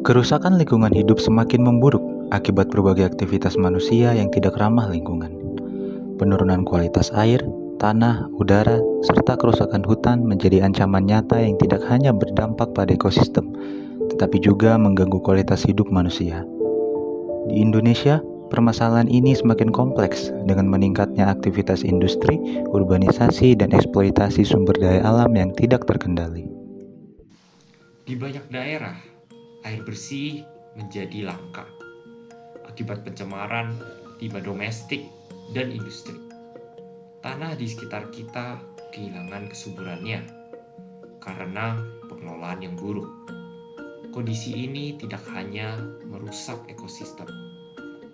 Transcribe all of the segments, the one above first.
Kerusakan lingkungan hidup semakin memburuk akibat berbagai aktivitas manusia yang tidak ramah lingkungan. Penurunan kualitas air, tanah, udara, serta kerusakan hutan menjadi ancaman nyata yang tidak hanya berdampak pada ekosistem, tetapi juga mengganggu kualitas hidup manusia. Di Indonesia, permasalahan ini semakin kompleks dengan meningkatnya aktivitas industri, urbanisasi, dan eksploitasi sumber daya alam yang tidak terkendali. Di banyak daerah, air bersih menjadi langka akibat pencemaran limbah domestik dan industri. Tanah di sekitar kita kehilangan kesuburannya karena pengelolaan yang buruk. Kondisi ini tidak hanya merusak ekosistem,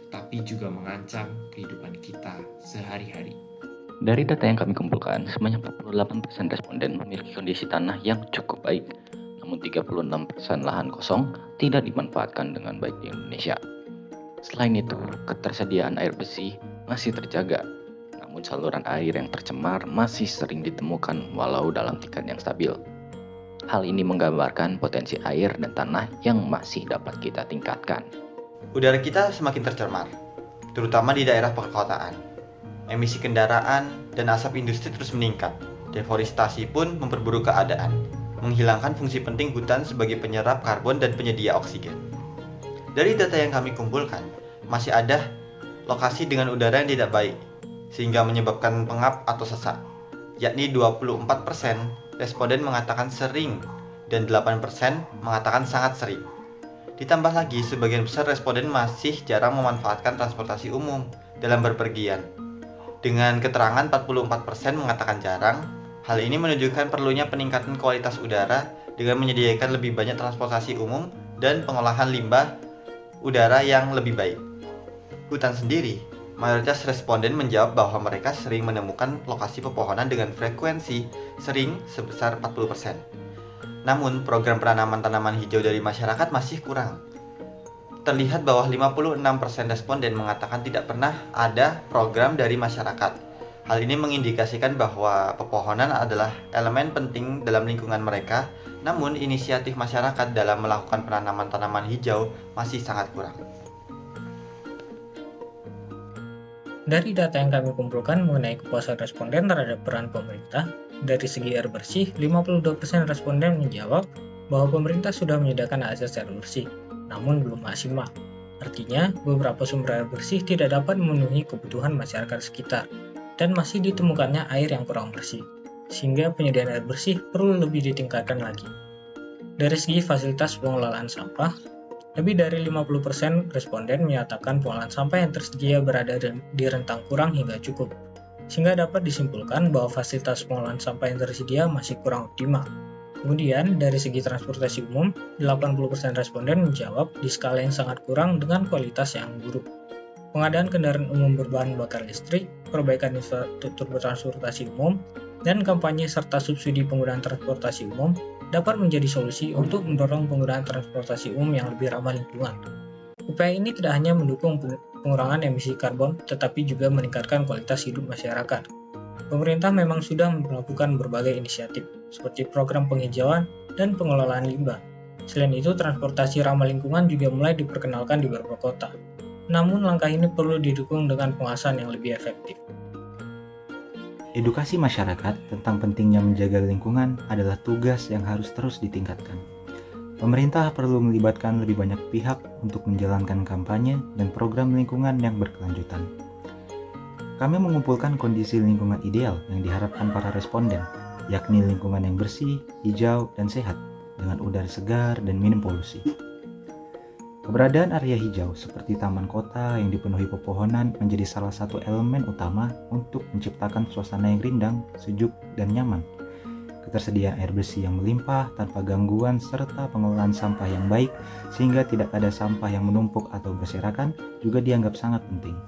tetapi juga mengancam kehidupan kita sehari-hari. Dari data yang kami kumpulkan, sebanyak 48% responden memiliki kondisi tanah yang cukup baik, namun 36% lahan kosong tidak dimanfaatkan dengan baik di Indonesia. Selain itu, ketersediaan air bersih masih terjaga, namun saluran air yang tercemar masih sering ditemukan walau dalam tingkat yang stabil. Hal ini menggambarkan potensi air dan tanah yang masih dapat kita tingkatkan. Udara kita semakin tercemar, terutama di daerah perkotaan. Emisi kendaraan dan asap industri terus meningkat. Deforestasi pun memperburuk keadaan, menghilangkan fungsi penting hutan sebagai penyerap karbon dan penyedia oksigen. Dari data yang kami kumpulkan, masih ada lokasi dengan udara yang tidak baik, sehingga menyebabkan pengap atau sesak, yakni 24% responden mengatakan sering dan 8% mengatakan sangat sering. Ditambah lagi, sebagian besar responden masih jarang memanfaatkan transportasi umum dalam berpergian. Dengan keterangan 44% mengatakan jarang, hal ini menunjukkan perlunya peningkatan kualitas udara dengan menyediakan lebih banyak transportasi umum dan pengolahan limbah udara yang lebih baik. Hutan sendiri, mayoritas responden menjawab bahwa mereka sering menemukan lokasi pepohonan dengan frekuensi sering sebesar 40%. Namun, program penanaman tanaman hijau dari masyarakat masih kurang. Terlihat bahwa 56% responden mengatakan tidak pernah ada program dari masyarakat. Hal ini mengindikasikan bahwa pepohonan adalah elemen penting dalam lingkungan mereka, namun inisiatif masyarakat dalam melakukan penanaman tanaman hijau masih sangat kurang. Dari data yang kami kumpulkan mengenai kepuasan responden terhadap peran pemerintah, dari segi air bersih, 52% responden menjawab bahwa pemerintah sudah menyediakan akses air bersih, namun belum maksimal. Artinya, beberapa sumber air bersih tidak dapat memenuhi kebutuhan masyarakat sekitar, dan masih ditemukannya air yang kurang bersih, sehingga penyediaan air bersih perlu lebih ditingkatkan lagi. Dari segi fasilitas pengelolaan sampah, lebih dari 50% responden menyatakan pengolahan sampah yang tersedia berada di rentang kurang hingga cukup, sehingga dapat disimpulkan bahwa fasilitas pengolahan sampah yang tersedia masih kurang optimal. Kemudian, dari segi transportasi umum, 80% responden menjawab di skala yang sangat kurang dengan kualitas yang buruk. Pengadaan kendaraan umum berbahan bakar listrik, perbaikan infrastruktur transportasi umum, dan kampanye serta subsidi penggunaan transportasi umum dapat menjadi solusi untuk mendorong penggunaan transportasi umum yang lebih ramah lingkungan. Upaya ini tidak hanya mendukung pengurangan emisi karbon, tetapi juga meningkatkan kualitas hidup masyarakat. Pemerintah memang sudah melakukan berbagai inisiatif, seperti program penghijauan dan pengelolaan limbah. Selain itu, transportasi ramah lingkungan juga mulai diperkenalkan di beberapa kota. Namun, langkah ini perlu didukung dengan pengawasan yang lebih efektif. Edukasi masyarakat tentang pentingnya menjaga lingkungan adalah tugas yang harus terus ditingkatkan. Pemerintah perlu melibatkan lebih banyak pihak untuk menjalankan kampanye dan program lingkungan yang berkelanjutan. Kami mengumpulkan kondisi lingkungan ideal yang diharapkan para responden, yakni lingkungan yang bersih, hijau, dan sehat, dengan udara segar dan minim polusi. Keberadaan area hijau seperti taman kota yang dipenuhi pepohonan menjadi salah satu elemen utama untuk menciptakan suasana yang rindang, sejuk, dan nyaman. Ketersediaan air bersih yang melimpah tanpa gangguan serta pengelolaan sampah yang baik sehingga tidak ada sampah yang menumpuk atau berserakan juga dianggap sangat penting.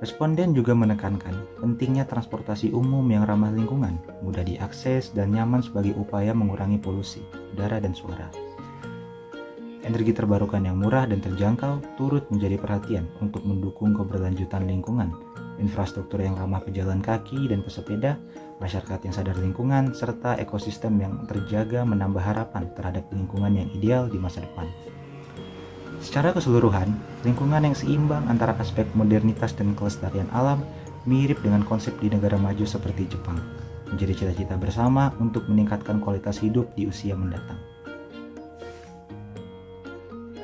Responden juga menekankan pentingnya transportasi umum yang ramah lingkungan, mudah diakses, dan nyaman sebagai upaya mengurangi polusi, udara, dan suara. Energi terbarukan yang murah dan terjangkau turut menjadi perhatian untuk mendukung keberlanjutan lingkungan, infrastruktur yang ramah pejalan kaki dan pesepeda, masyarakat yang sadar lingkungan, serta ekosistem yang terjaga menambah harapan terhadap lingkungan yang ideal di masa depan. Secara keseluruhan, lingkungan yang seimbang antara aspek modernitas dan kelestarian alam mirip dengan konsep di negara maju seperti Jepang, menjadi cita-cita bersama untuk meningkatkan kualitas hidup di usia mendatang.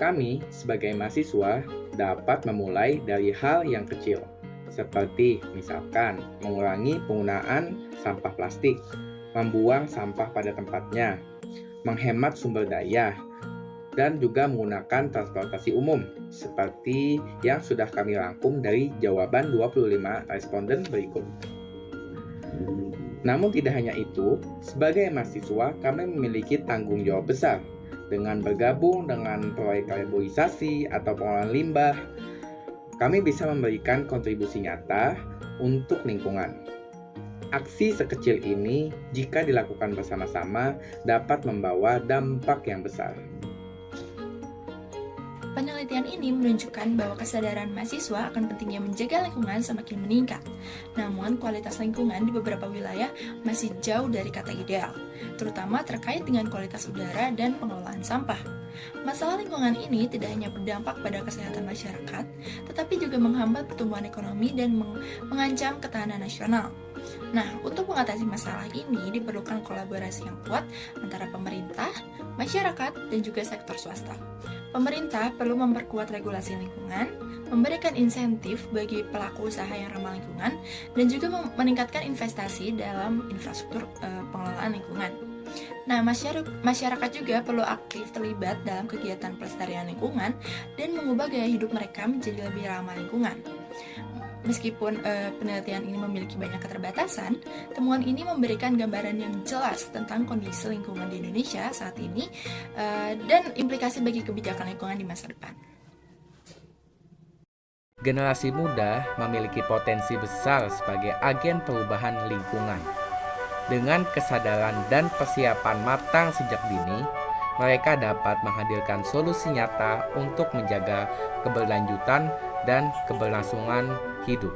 Kami sebagai mahasiswa dapat memulai dari hal yang kecil, seperti misalkan mengurangi penggunaan sampah plastik, membuang sampah pada tempatnya, menghemat sumber daya, dan juga menggunakan transportasi umum, seperti yang sudah kami rangkum dari jawaban 25 responden berikut. Namun tidak hanya itu, sebagai mahasiswa kami memiliki tanggung jawab besar dengan bergabung dengan proyek reboisasi atau pengolahan limbah. Kami bisa memberikan kontribusi nyata untuk lingkungan. Aksi sekecil ini, jika dilakukan bersama-sama, dapat membawa dampak yang besar. Penelitian ini menunjukkan bahwa kesadaran mahasiswa akan pentingnya menjaga lingkungan semakin meningkat. Namun, kualitas lingkungan di beberapa wilayah masih jauh dari kata ideal, terutama terkait dengan kualitas udara dan pengelolaan sampah. Masalah lingkungan ini tidak hanya berdampak pada kesehatan masyarakat, tetapi juga menghambat pertumbuhan ekonomi dan mengancam ketahanan nasional. Nah, untuk mengatasi masalah ini diperlukan kolaborasi yang kuat antara pemerintah, masyarakat, dan juga sektor swasta. Pemerintah perlu memperkuat regulasi lingkungan, memberikan insentif bagi pelaku usaha yang ramah lingkungan, dan juga meningkatkan investasi dalam infrastruktur pengelolaan lingkungan. Nah, masyarakat juga perlu aktif terlibat dalam kegiatan pelestarian lingkungan dan mengubah gaya hidup mereka menjadi lebih ramah lingkungan. Meskipun penelitian ini memiliki banyak keterbatasan, temuan ini memberikan gambaran yang jelas tentang kondisi lingkungan di Indonesia saat ini dan implikasi bagi kebijakan lingkungan di masa depan. Generasi muda memiliki potensi besar sebagai agen perubahan lingkungan. Dengan kesadaran dan persiapan matang sejak dini, mereka dapat menghadirkan solusi nyata untuk menjaga keberlanjutan dan keberlangsungan hidup.